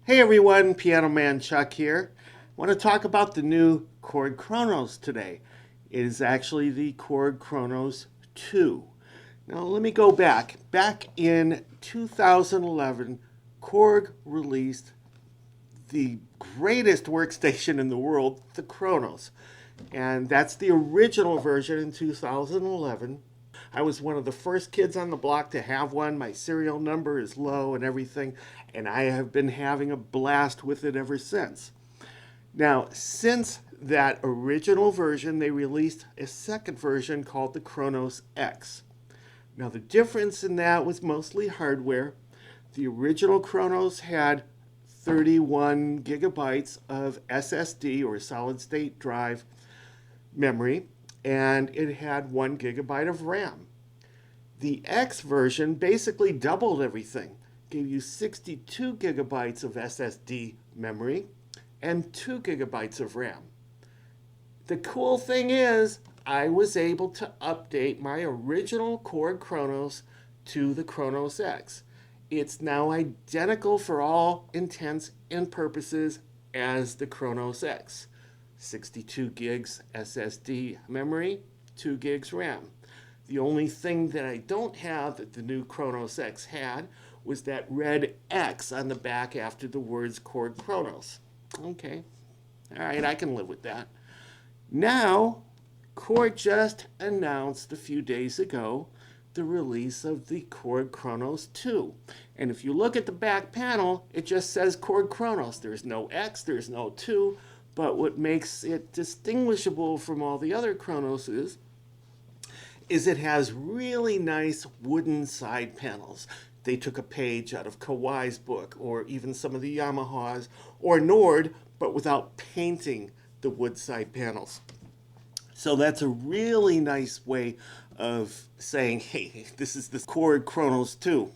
Hey everyone, Piano Man Chuck here. I want to talk about the new Korg Kronos today. It is actually the Korg Kronos 2. Now let me go back. Back in 2011, Korg released the greatest workstation in the world, the Kronos. And that's the original version in 2011. I was one of the first kids on the block to have one. My serial number is low and everything, and I have been having a blast with it ever since. Now, since that original version, they released a second version called the Kronos X. Now, the difference in that was mostly hardware. The original Kronos had 31 gigabytes of SSD or solid state drive memory, and it had 1 gigabyte of RAM. The X version basically doubled everything, gave you 62 gigabytes of SSD memory and 2 gigabytes of RAM. The cool thing is, I was able to update my original Korg Kronos to the Kronos X. It's now identical for all intents and purposes as the Kronos X. 62 gigs SSD memory, 2 gigs RAM. The only thing that I don't have that the new Kronos X had was that red X on the back after the words Korg Kronos. Okay, all right, I can live with that. Now, Korg just announced a few days ago the release of the Korg Kronos 2. And if you look at the back panel, it just says Korg Kronos. There's no X, there's no 2, but what makes it distinguishable from all the other Kronoses is it has really nice wooden side panels. They took a page out of Kawai's book, or even some of the Yamahas, or Nord, but without painting the wood side panels. So that's a really nice way of saying, hey, this is the Korg Kronos 2.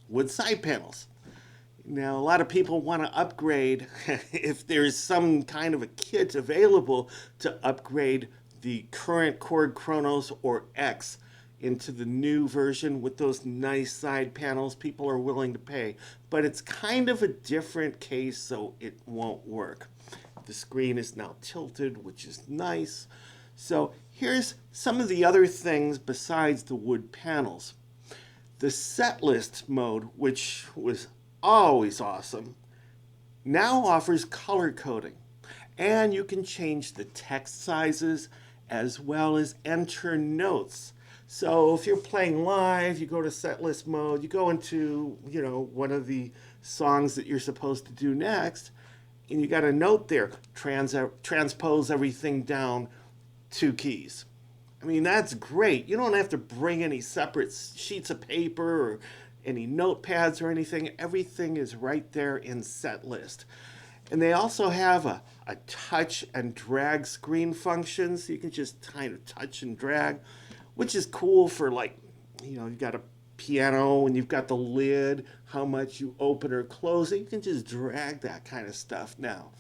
Wood side panels. Now, a lot of people want to upgrade if there's some kind of a kit available to upgrade the current Korg Kronos or X into the new version with those nice side panels. People are willing to pay, but it's kind of a different case, so it won't work. The screen is now tilted, which is nice. So here's some of the other things besides the wood panels. The set list mode, which was always awesome, now offers color coding. And you can change the text sizes as well as enter notes. So if you're playing live, you go to set list mode, you go into, one of the songs that you're supposed to do next, and you got a note there, transpose everything down 2 keys. I mean, that's great. You don't have to bring any separate sheets of paper or any notepads or anything. Everything is right there in set list. And they also have a touch and drag screen function, so you can just kind of touch and drag, which is cool for you've got a piano and you've got the lid, how much you open or close it. You can just drag that kind of stuff now.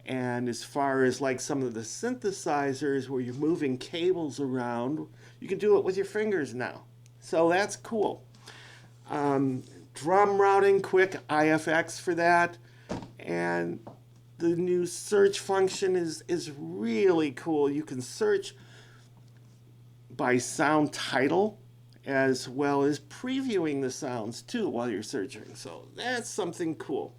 And as far as like some of the synthesizers where you're moving cables around, you can do it with your fingers now. So that's cool. Drum routing, quick IFX for that. And the new search function is really cool. You can search by sound title as well as previewing the sounds too while you're searching. So that's something cool.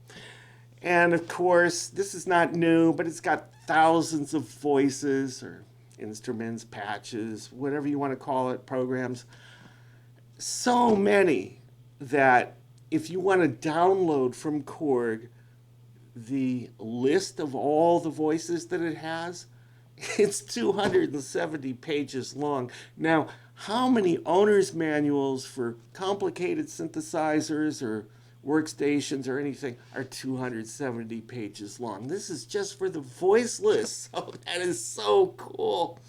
And of course, this is not new, but it's got thousands of voices or instruments, patches, whatever you want to call it, programs. So many that if you want to download from Korg the list of all the voices that it has, it's 270 pages long. Now, how many owner's manuals for complicated synthesizers or workstations or anything are 270 pages long? This is just for the voice list. So that is so cool.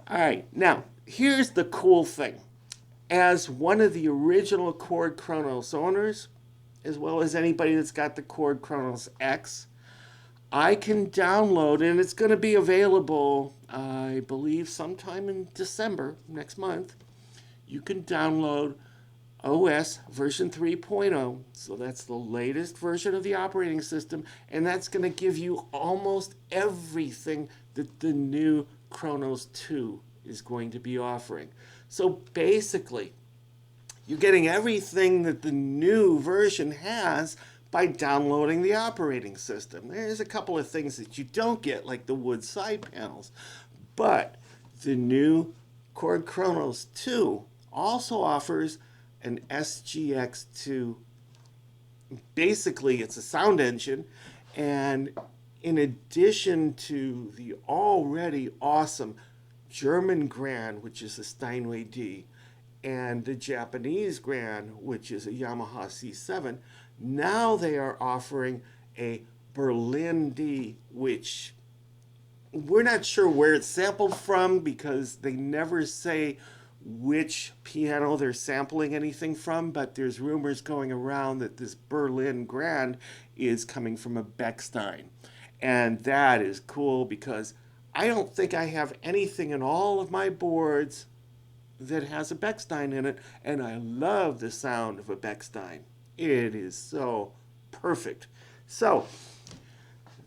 All right, now, here's the cool thing. As one of the original Korg Kronos owners, as well as anybody that's got the Korg Kronos X, I can download, and it's going to be available, I believe, sometime in December, next month. You can download OS version 3.0, so that's the latest version of the operating system, and that's going to give you almost everything that the new Kronos 2 is going to be offering. So basically, you're getting everything that the new version has by downloading the operating system. There's a couple of things that you don't get, like the wood side panels, but the new Korg Kronos 2 also offers an SGX2. Basically, it's a sound engine, and in addition to the already awesome German Grand, which is a Steinway D, and the Japanese Grand, which is a Yamaha C7, now they are offering a Berlin D, which we're not sure where it's sampled from because they never say which piano they're sampling anything from, but there's rumors going around that this Berlin Grand is coming from a Bechstein. And that is cool because I don't think I have anything in all of my boards that has a Bechstein in it, and I love the sound of a Bechstein. It is so perfect. So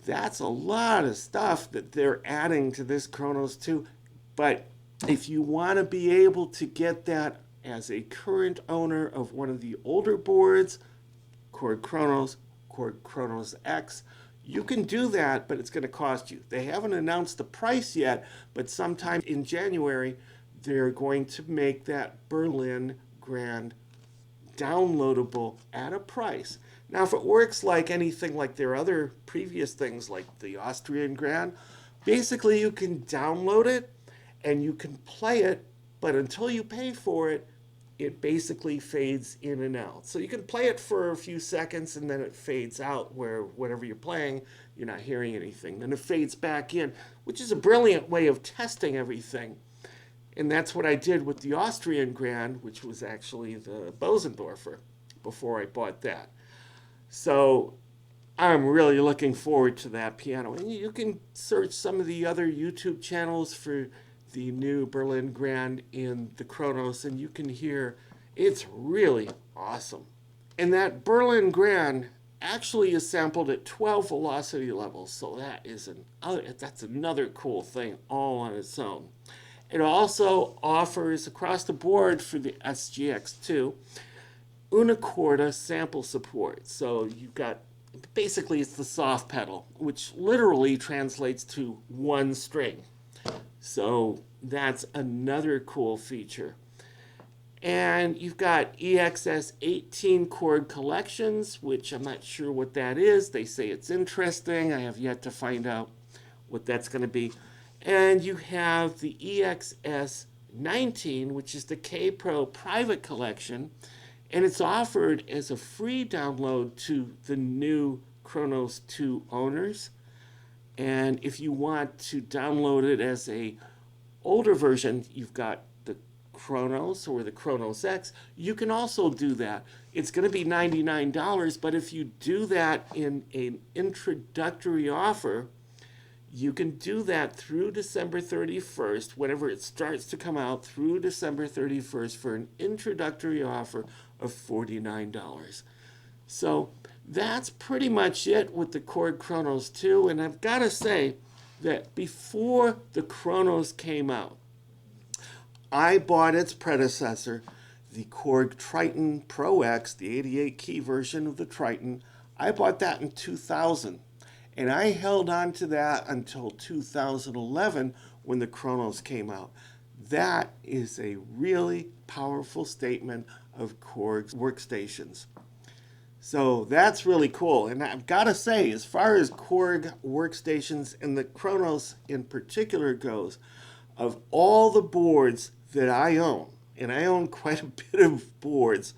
that's a lot of stuff that they're adding to this Kronos 2, but if you want to be able to get that as a current owner of one of the older boards, Korg Kronos, Korg Kronos X, you can do that, but it's going to cost you. They haven't announced the price yet, but sometime in January, they're going to make that Berlin Grand downloadable at a price. Now, if it works like anything like their other previous things, like the Austrian Grand, basically you can download it and you can play it, but until you pay for it, it basically fades in and out. So you can play it for a few seconds and then it fades out where whatever you're playing, you're not hearing anything. Then it fades back in, which is a brilliant way of testing everything. And that's what I did with the Austrian Grand, which was actually the Bosendorfer before I bought that. So I'm really looking forward to that piano. And you can search some of the other YouTube channels for the new Berlin Grand in the Kronos, and you can hear it's really awesome. And that Berlin Grand actually is sampled at 12 velocity levels, so that's another cool thing all on its own. It also offers across the board for the SGX2 una corda sample support. So you've got, basically it's the soft pedal, which literally translates to one string. So that's another cool feature. And you've got EXS 18 chord collections, which I'm not sure what that is. They say it's interesting. I have yet to find out what that's going to be. And you have the EXS 19, which is the K-Pro private collection, and it's offered as a free download to the new Kronos 2 owners. And if you want to download it as a older version, you've got the Kronos or the Kronos X. You can also do that. It's going to be $99, but if you do that in an introductory offer, you can do that through December 31st, whenever it starts to come out, through December 31st for an introductory offer of $49. So that's pretty much it with the Korg Kronos 2. And I've got to say that before the Kronos came out, I bought its predecessor, the Korg Triton Pro X, the 88 key version of the Triton. I bought that in 2000. And I held on to that until 2011 when the Kronos came out. That is a really powerful statement of Korg's workstations. So that's really cool. And I've got to say, as far as Korg workstations and the Kronos in particular goes, of all the boards that I own, and I own quite a bit of boards,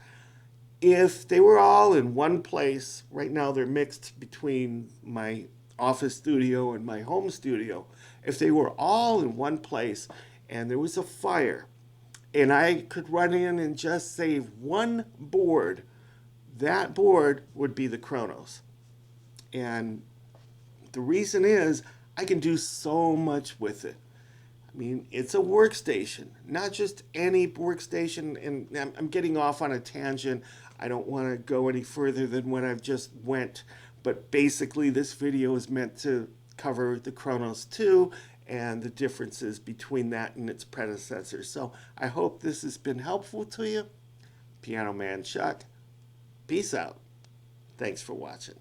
if they were all in one place, right now they're mixed between my office studio and my home studio. If they were all in one place and there was a fire and I could run in and just save one board, that board would be the Kronos. And the reason is I can do so much with it. I mean, it's a workstation, not just any workstation. And I'm getting off on a tangent. I don't want to go any further than what I've just went. But basically, this video is meant to cover the Kronos 2 and the differences between that and its predecessor. So I hope this has been helpful to you. Piano Man Chuck, peace out. Thanks for watching.